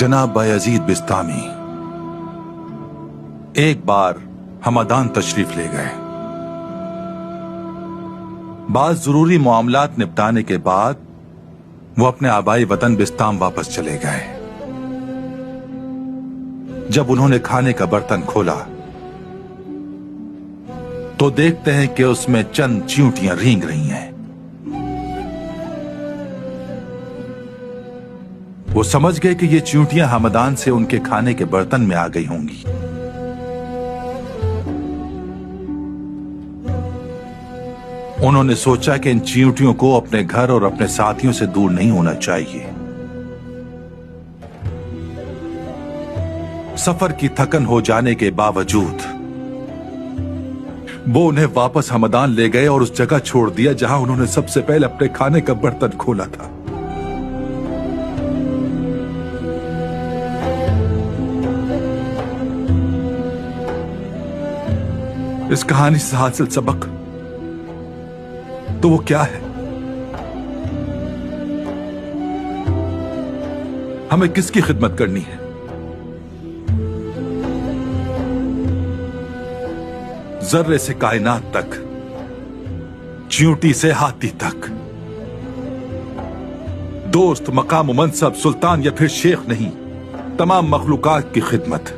जनाब बायजीद बिस्तामी एक बार हमदान तशरीफ ले गए। बात जरूरी मामलात निपटाने के बाद वो अपने आबाई वतन बिस्ताम वापस चले गए। जब उन्होंने खाने का बर्तन खोला तो देखते हैं कि उसमें चंद चींटियां रेंग रही हैं। वो समझ गए कि ये चींटियां हमदान से उनके खाने के बर्तन में आ गई होंगी। उन्होंने सोचा कि इन चींटियों को अपने घर और अपने साथियों से दूर नहीं होना चाहिए। सफर की थकन हो जाने के बावजूद वो उन्हें वापस हमदान ले गए और उस जगह छोड़ दिया जहां उन्होंने सबसे पहले अपने खाने का बर्तन खोला था। इस कहानी से हासिल सबक तो वो क्या है? हमें किसकी खिदमत करनी है? जर्रे से कायनात तक, चींटी से हाथी तक, दोस्त, मकाम, मनसब, सुल्तान या फिर शेख नहीं, तमाम मखलूकात की खिदमत।